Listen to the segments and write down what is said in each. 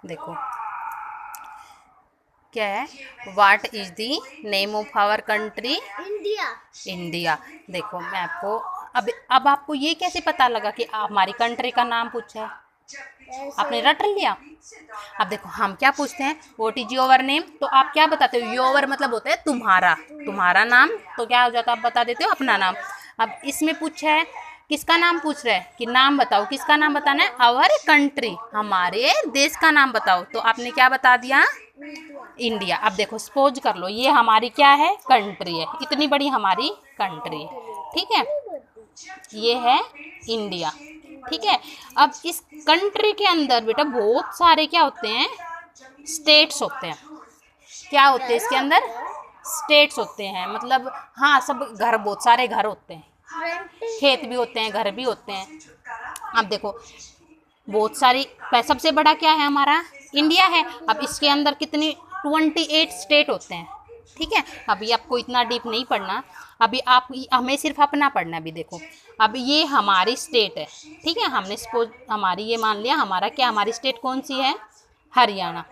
देखो क्या है, what is the name of our country? India. India. देखो मैं आपको अब आपको ये कैसे पता लगा कि हमारी कंट्री का नाम पूछा है? आपने रट लिया। अब देखो हम क्या पूछते हैं, व्हाट इज योर नेम, तो आप क्या बताते हो? योर मतलब होता है तुम्हारा, तुम्हारा नाम, तो क्या हो जाता है, आप बता देते हो अपना नाम। अब इसमें पूछा है किसका नाम पूछ रहा है कि नाम बताओ, किसका नाम बताना है? आवर कंट्री, हमारे देश का नाम बताओ, तो आपने क्या बता दिया? इंडिया। अब देखो सपोज कर लो ये हमारी क्या है, कंट्री है, इतनी बड़ी हमारी कंट्री है, ठीक है, ये है इंडिया, ठीक है। अब इस कंट्री के अंदर बेटा बहुत सारे क्या होते हैं, स्टेट्स होते हैं। क्या होते हैं इसके अंदर? स्टेट्स होते हैं, मतलब हाँ सब घर, बहुत सारे घर होते हैं, खेत भी होते हैं, घर भी होते हैं। अब देखो बहुत सारी, सबसे बड़ा क्या है हमारा? इंडिया है। अब इसके अंदर कितनी 28 स्टेट होते हैं, ठीक है। अभी आपको इतना डीप नहीं पढ़ना, अभी आप हमें सिर्फ अपना पढ़ना है। अभी देखो अब ये हमारी स्टेट है, ठीक है, हमने सपोज हमारी ये मान लिया, हमारा क्या, हमारी स्टेट कौन सी है? हरियाणा,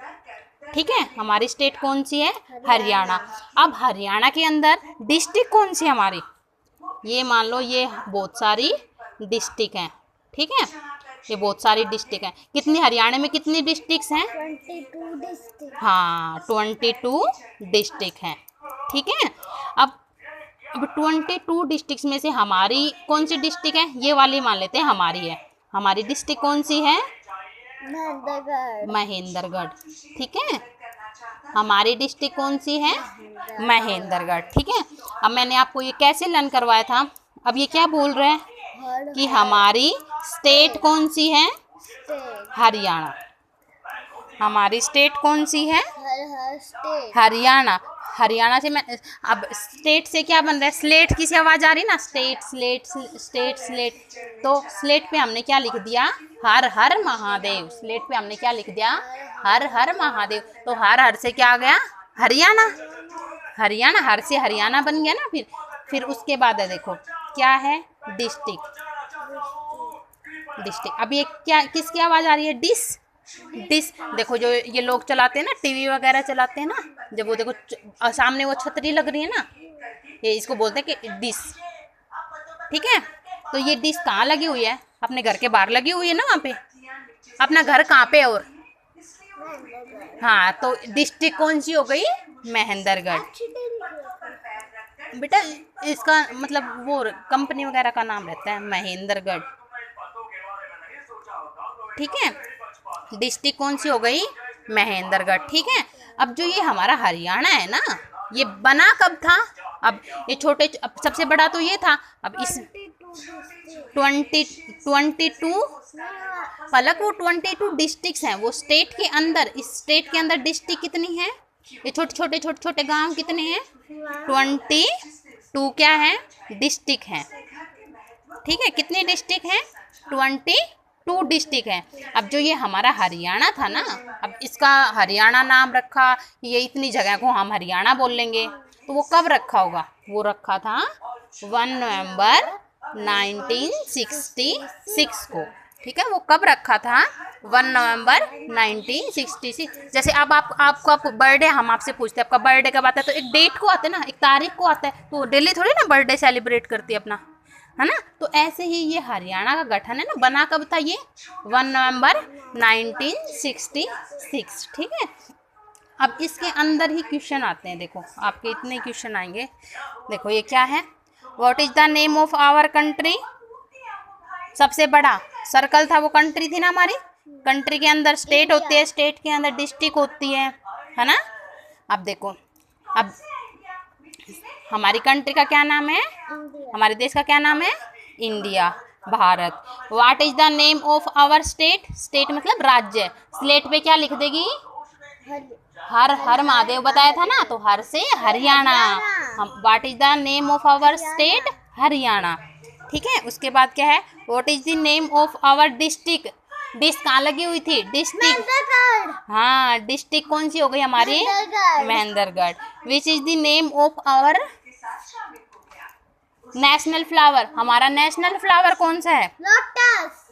ठीक है, हमारी स्टेट कौन सी है? हरियाणा। अब हरियाणा के अंदर डिस्ट्रिक्ट कौन सी हमारी? ये मान लो ये बहुत सारी डिस्ट्रिक्ट हैं, ठीक है, ये बहुत सारी डिस्ट्रिक्ट हैं। कितनी हरियाणा में कितनी डिस्ट्रिक्ट्स हैं? 22 डिस्ट्रिक्ट। हाँ 22 डिस्ट्रिक्ट हैं, ठीक है। अब 22 डिस्ट्रिक्ट्स में से हमारी कौन सी डिस्ट्रिक्ट है? ये वाली मान लेते हैं हमारी है। हमारी डिस्ट्रिक्ट कौन सी है? महेंद्रगढ़। महेंद्रगढ़, ठीक है, हमारी डिस्ट्रिक्ट कौन सी है? महेंद्रगढ़, ठीक है। अब मैंने आपको ये कैसे लर्न करवाया था, अब ये क्या बोल रहे हैं कि हमारी स्टेट कौन सी है? स्टेट। हरियाणा। हमारी स्टेट कौन सी है? हर स्टेट। हरियाणा। हरियाणा से मैं अब स्टेट से क्या बन रहा है? स्लेट की सी आवाज आ रही ना, स्टेट स्लेट स्टेट स्लेट, तो स्लेट पे हमने क्या लिख दिया? हर हर महादेव। स्लेट पे हमने क्या लिख दिया? हर हर महादेव। तो हर हर से क्या आ गया? हरियाणा। हरियाणा, हर से हरियाणा बन गया ना। फिर उसके बाद है देखो क्या है? डिस्ट्रिक्ट। डिस्ट्रिक्ट। अब ये क्या, किसकी आवाज आ रही है? डिस। डिस। देखो जो ये लोग चलाते हैं ना, टीवी वगैरह चलाते हैं ना, जब वो देखो सामने वो छतरी लग रही है ना, ये इसको बोलते हैं कि डिस, ठीक है। तो ये डिस कहाँ लगी हुई है? अपने घर के बाहर लगी हुई है ना, वहाँ पे। अपना घर कहाँ पे? और हाँ, तो डिस्ट्रिक्ट कौन सी हो गई? महेंद्रगढ़। बेटा इसका मतलब वो कंपनी वगैरह का नाम रहता है महेंद्रगढ़, ठीक है। डिस्ट्रिक्ट कौन सी हो गई? महेंद्रगढ़, ठीक है। अब जो ये हमारा हरियाणा है ना, ये बना कब था? अब ये छोटे, अब सबसे बड़ा तो ये था। अब इस 22 पलक, वो 22 डिस्ट्रिक्ट्स हैं, वो स्टेट के अंदर, इस स्टेट के अंदर डिस्ट्रिक्ट कितनी है? ये छोटे छोटे गांव कितने हैं? 22 क्या है? डिस्ट्रिक्ट हैं, ठीक है। कितनी डिस्ट्रिक्ट हैं? 22 डिस्ट्रिक्ट है। अब जो ये हमारा हरियाणा था ना, अब इसका हरियाणा नाम रखा, ये इतनी जगह को हम हरियाणा बोल लेंगे, तो वो कब रखा होगा? वो रखा था 1 नवंबर 1966 को, ठीक है। वो कब रखा था? 1 नवंबर 1966। जैसे अब आपका बर्थडे, हम आपसे पूछते हैं आपका बर्थडे कब आता है, तो एक डेट को आता है ना, एक तारीख को आता है, तो डेली थोड़ी ना बर्थडे सेलिब्रेट करती है अपना, है ना। तो ऐसे ही ये हरियाणा का गठन है ना, बना कब था ये? 1 नवंबर 1966, ठीक है। अब इसके अंदर ही क्वेश्चन आते हैं, देखो आपके इतने क्वेश्चन आएंगे। देखो ये क्या है? What is the name of our country? सबसे बड़ा सर्कल था, वो कंट्री थी ना हमारी। कंट्री के अंदर स्टेट होती है, स्टेट के अंदर डिस्ट्रिक्ट होती है ना। अब देखो, अब हमारी कंट्री का क्या नाम है? हमारे देश का क्या नाम है? India, Bharat. What is the name of our state? State मतलब राज्य। स्लेट पे क्या लिख देगी? हर हर महादेव बताया था ना, तो हर से हरियाणा। हम what is the name of our state? Haryana, ठीक है। उसके बाद क्या है? What is the name of our district? District कहाँ लगी हुई थी? डिस्ट्रिक्ट, हाँ डिस्ट्रिक्ट कौन सी हो गई हमारी? Mahendragarh. Which is the name of our national flower? हमारा नेशनल फ्लावर कौन सा है? लोटस।